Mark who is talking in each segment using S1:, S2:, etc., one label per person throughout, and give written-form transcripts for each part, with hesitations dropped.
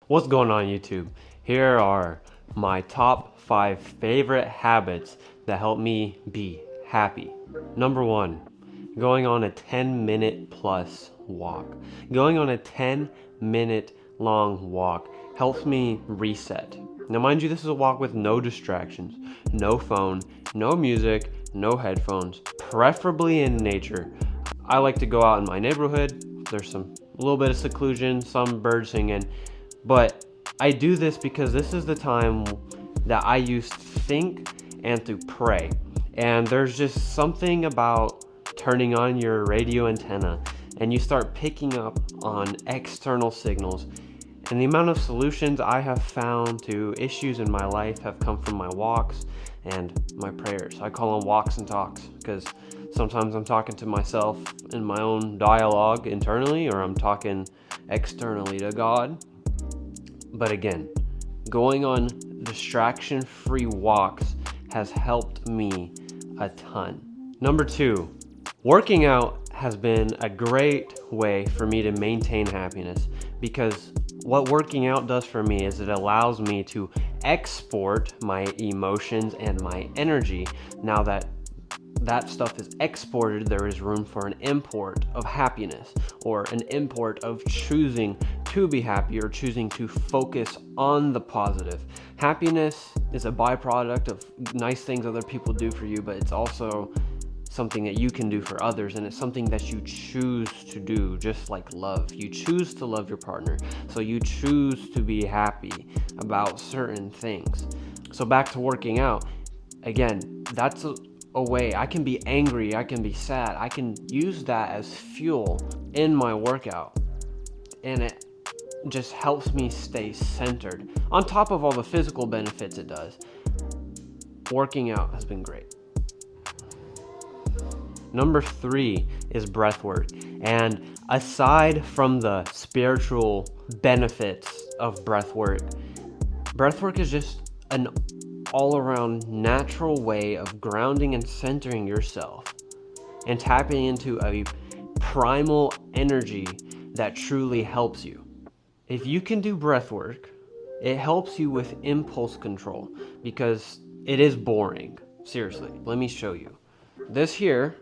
S1: What's going on, YouTube? Here are my top 5 favorite habits that help me be happy. Number 1, going on a 10-minute plus walk. Going on a 10-minute long walk helps me reset. Now, mind you, this is a walk with no distractions, no phone, no music, no headphones, preferably in nature. I like to go out in my neighborhood. There's a little bit of seclusion, some birds singing, but I do this because this is the time that I use to think and to pray. And there's just something about turning on your radio antenna and you start picking up on external signals. And the amount of solutions I have found to issues in my life have come from my walks and my prayers. I call them walks and talks because sometimes I'm talking to myself in my own dialogue internally, or I'm talking externally to God. But again, going on distraction-free walks has helped me a ton. Number 2, working out has been a great way for me to maintain happiness, because what working out does for me is it allows me to export my emotions and my energy. Now that stuff is exported, there is room for an import of happiness, or an import of choosing to be happy or choosing to focus on the positive. Happiness is a byproduct of nice things other people do for you, but it's also something that you can do for others, and it's something that you choose to do, just like love. You choose to love your partner, so you choose to be happy about certain things. So back to working out, again, that's a way I can be angry, I can be sad, I can use that as fuel in my workout, and it just helps me stay centered. On top of all the physical benefits it does, working out has been great. Number 3 is breathwork. And aside from the spiritual benefits of breathwork is just an all-around natural way of grounding and centering yourself and tapping into a primal energy that truly helps you. If you can do breathwork, it helps you with impulse control, because it is boring. Seriously, let me show you. This here,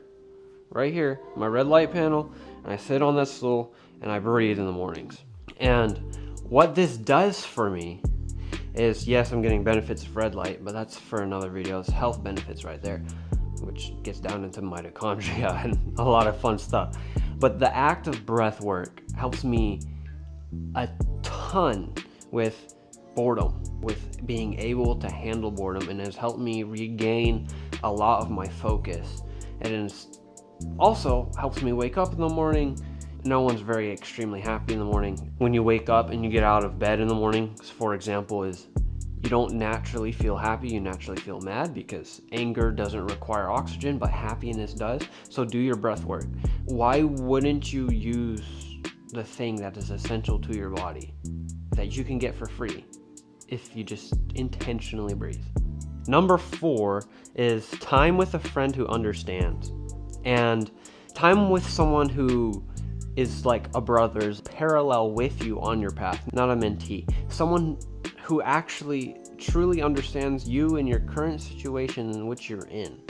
S1: right here, my red light panel, and I sit on this stool and I breathe in the mornings. And what this does for me is, yes, I'm getting benefits of red light, but that's for another video. It's health benefits right there, which gets down into mitochondria and a lot of fun stuff. But the act of breath work helps me a ton with boredom, with being able to handle boredom, and has helped me regain a lot of my focus. And it also helps me wake up in the morning. No one's very extremely happy in the morning. When you wake up and you get out of bed in the morning, for example, is you don't naturally feel happy, you naturally feel mad, because anger doesn't require oxygen, but happiness does. So do your breath work. Why wouldn't you use the thing that is essential to your body that you can get for free if you just intentionally breathe? Number 4 is time with a friend who understands. And time with someone who is like a brother's, parallel with you on your path, not a mentee. Someone who actually truly understands you and your current situation in which you're in.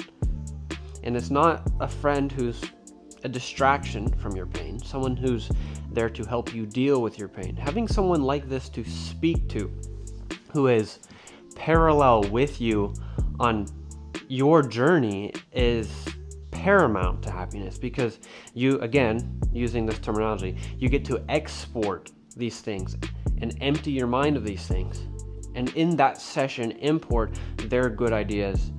S1: And it's not a friend who's a distraction from your pain, someone who's there to help you deal with your pain. Having someone like this to speak to, who is parallel with you on your journey, is paramount to happiness, because you, again, using this terminology, you get to export these things and empty your mind of these things, and in that session import their good ideas.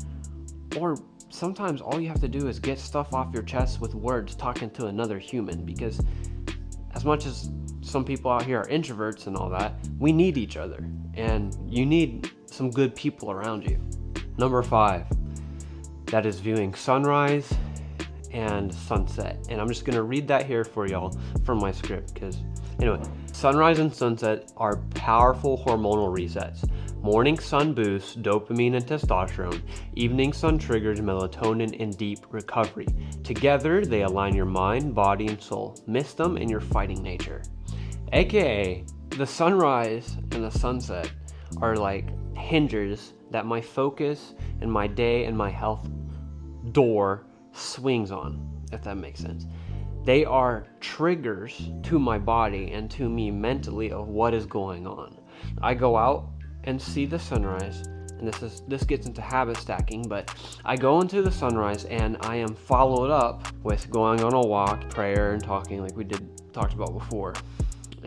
S1: Or sometimes all you have to do is get stuff off your chest with words, talking to another human, because as much as some people out here are introverts and all that, we need each other, and you need some good people around you. Number 5, that is viewing sunrise and sunset. And I'm just gonna read that here for y'all from my script, because anyway, sunrise and sunset are powerful hormonal resets. Morning sun boosts dopamine and testosterone. Evening sun triggers melatonin and deep recovery. Together, they align your mind, body, and soul. Miss them and you're fighting nature. AKA, The sunrise and the sunset are like hinges that my focus and my day and my health door swings on, if that makes sense. They are triggers to my body and to me mentally of what is going on. I go out and see the sunrise, and this gets into habit stacking, but I go into the sunrise and I am followed up with going on a walk, prayer, and talking like we talked about before,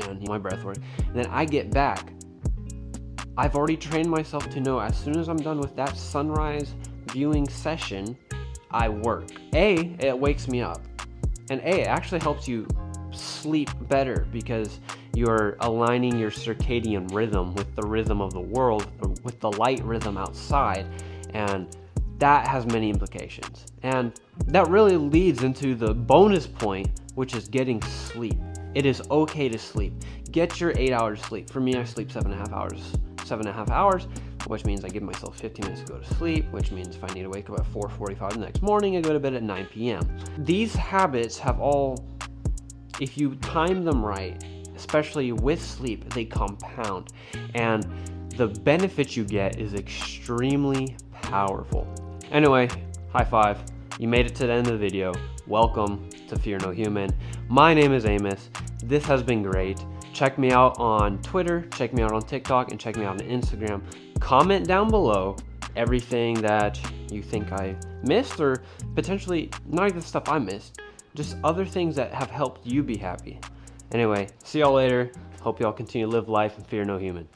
S1: and my breath work. And then I get back. I've already trained myself to know as soon as I'm done with that sunrise viewing session, I work. It wakes me up. And it actually helps you sleep better because you're aligning your circadian rhythm with the rhythm of the world, with the light rhythm outside, and that has many implications. And that really leads into the bonus point, which is getting sleep. It is okay to sleep. Get your 8 hours sleep. For me, I sleep 7.5 hours. 7.5 hours, which means I give myself 15 minutes to go to sleep, which means if I need to wake up at 4:45 the next morning, I go to bed at 9 p.m. These habits have all, if you time them right, especially with sleep, they compound, and the benefits you get is extremely powerful. Anyway, high five. You made it to the end of the video. Welcome to Fear No Human. My name is Amos. This has been great. Check me out on Twitter, check me out on TikTok, and check me out on Instagram. Comment down below everything that you think I missed, or potentially not even stuff I missed, just other things that have helped you be happy. Anyway, see y'all later. Hope y'all continue to live life and fear no human.